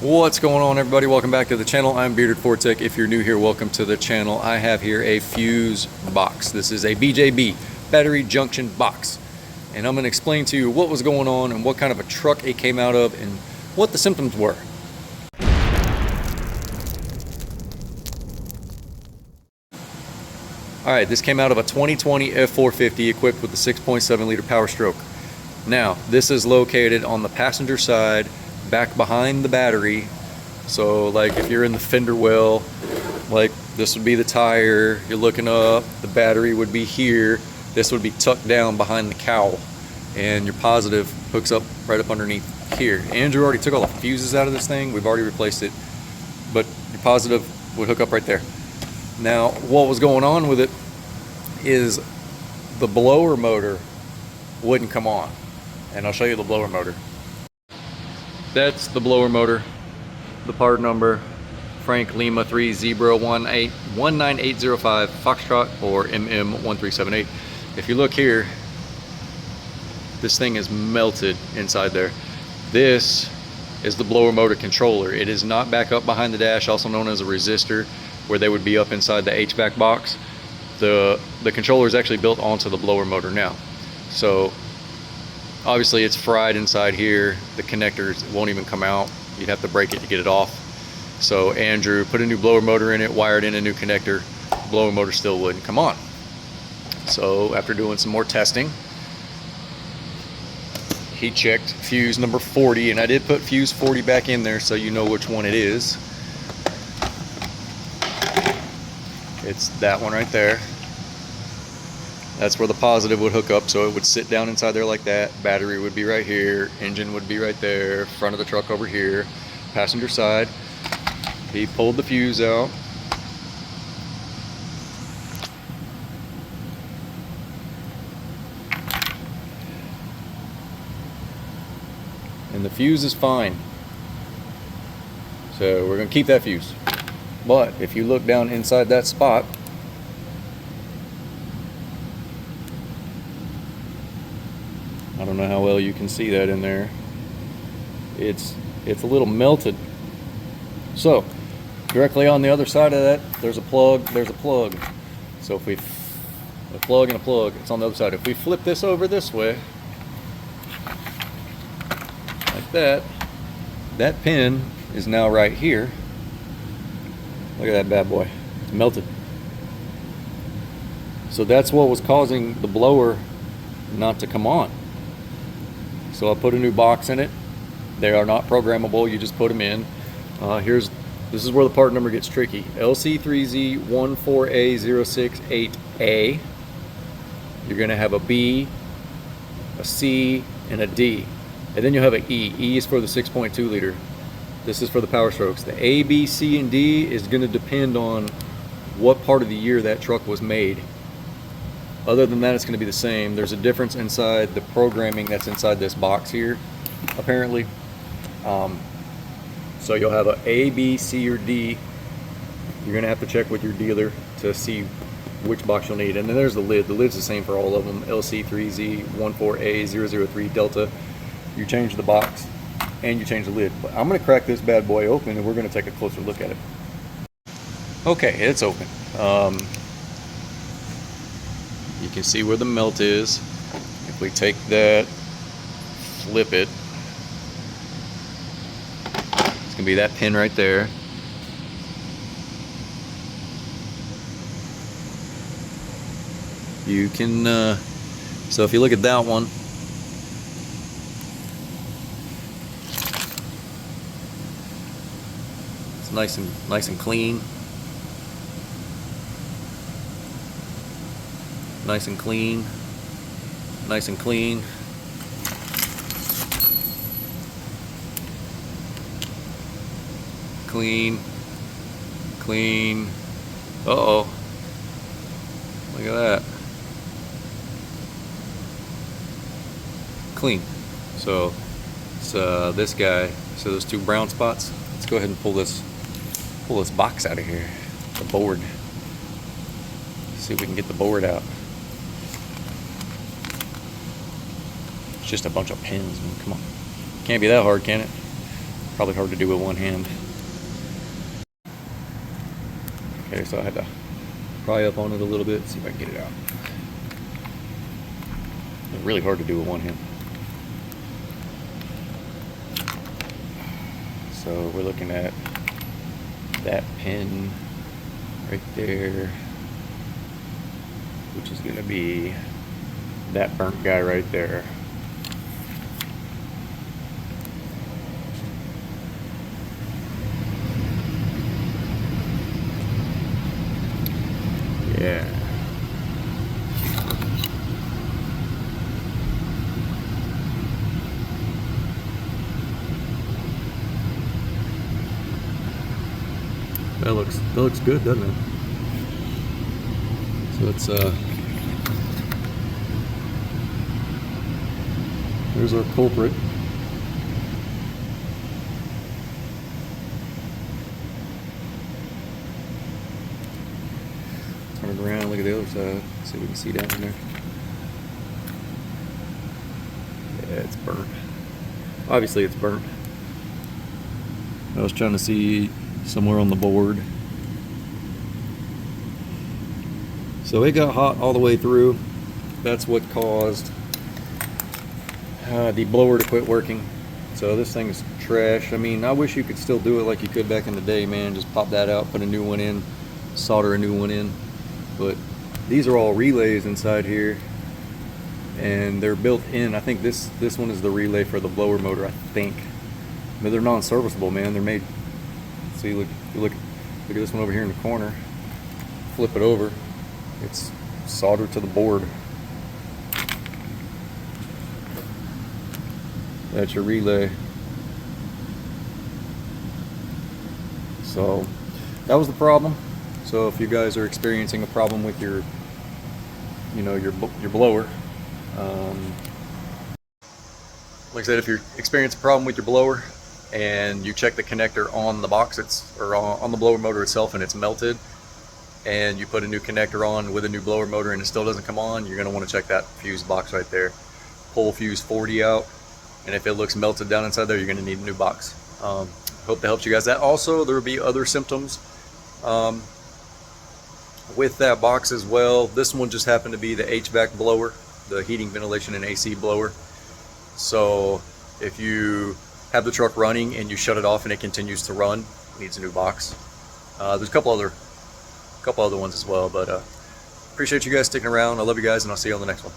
What's going on, everybody? Welcome back to the channel. I'm Bearded Ford Tech. If you're new here, welcome to the channel. I have here a fuse box. This is a BJB, battery junction box. And I'm going to explain to you what was going on and what kind of a truck it came out of and what the symptoms were. Alright, this came out of a 2020 F450 equipped with a 6.7 liter Powerstroke. Now, this is located on the passenger side, back behind the battery. So like if you're in the fender well, like this would be the tire, you're looking up, the battery would be here, this would be tucked down behind the cowl, and your positive hooks up right up underneath here. Andrew already took all the fuses out of this thing, we've already replaced it, but your positive would hook up right there. Now what was going on with it is the blower motor wouldn't come on, and I'll show you the blower motor. That's the blower motor. The part number, Frank Lima 3 Zebra 19805 Foxtrot or MM1378. If you look here, this thing is melted inside there. This is the blower motor controller. It is not back up behind the dash, also known as a resistor, where they would be up inside the HVAC box. The controller is actually built onto the blower motor now. So obviously it's fried inside here. The connectors won't even come out. You'd have to break it to get it off. So Andrew put a new blower motor in it, wired in a new connector. The blower motor still wouldn't come on. So after doing some more testing, he checked fuse number 40, and I did put fuse 40 back in there so you know which one it is. It's that one right there. That's where the positive would hook up, so it would sit down inside there like that. Battery would be right here, engine would be right there, front of the truck over here, passenger side. He pulled the fuse out. And the fuse is fine. So we're gonna keep that fuse. But if you look down inside that spot, I don't know how well you can see that in there. It's a little melted. So directly on the other side of that, there's a plug, there's a plug. So if a plug and a plug, it's on the other side. If we flip this over this way, like that, that pin is now right here. Look at that bad boy, it's melted. So that's what was causing the blower not to come on. So I put a new box in it. They are not programmable, you just put them in. This is where the part number gets tricky. LC3Z14A068A. You're gonna have a B, a C, and a D. And then you'll have an E. E is for the 6.2 liter. This is for the Powerstrokes. The A, B, C, and D is gonna depend on what part of the year that truck was made. Other than that, it's going to be the same. There's a difference inside the programming that's inside this box here, apparently. So you'll have a A, B, C, or D. You're going to have to check with your dealer to see which box you'll need. And then there's the lid. The lid's the same for all of them. LC3Z14A003 Delta. You change the box and you change the lid. But I'm going to crack this bad boy open and we're going to take a closer look at it. Okay, it's open. You can see where the melt is. If we take that, flip it, it's gonna be that pin right there. You can, so if you look at that one, it's nice and clean. Nice and clean, nice and clean. Clean, clean. Uh-oh. Look at that. Clean. So it's this guy. So those two brown spots. Let's go ahead and pull this box out of here. The board. See if we can get the board out. It's just a bunch of pins. I mean, come on. Can't be that hard, can it? probably hard to do with one hand. Okay, so I had to pry up on it a little bit, see if I can get it out. It's really hard to do with one hand. So we're looking at that pin right there, which is going to be that burnt guy right there. Yeah. That looks good, doesn't it? So it's there's our culprit. Turn it around, look at the other side, see what we can see down in there. Yeah, it's burnt. Obviously it's burnt. I was trying to see somewhere on the board. So it got hot all the way through. That's what caused the blower to quit working. So this thing's trash. I mean, I wish you could still do it like you could back in the day, man. Just pop that out, put a new one in, solder a new one in. But these are all relays inside here, and they're built in. I think this one is the relay for the blower motor, I think. But they're non-serviceable, man. They're made. See, look at this one over here in the corner. Flip it over. It's soldered to the board. That's your relay. So that was the problem. So if you guys are experiencing a problem with your, your blower, like I said, if you're experiencing a problem with your blower and you check the connector on the box, or on the blower motor itself, and it's melted, and you put a new connector on with a new blower motor and it still doesn't come on, you're going to want to check that fuse box right there. Pull fuse 40 out, and if it looks melted down inside there, you're going to need a new box. Hope that helps you guys. That also, there will be other symptoms with that box as well. This one just happened to be the HVAC blower, the heating, ventilation, and AC blower. So if you have the truck running and you shut it off and it continues to run, it needs a new box. There's a couple other ones as well, but appreciate you guys sticking around. I love you guys, and I'll see you on the next one.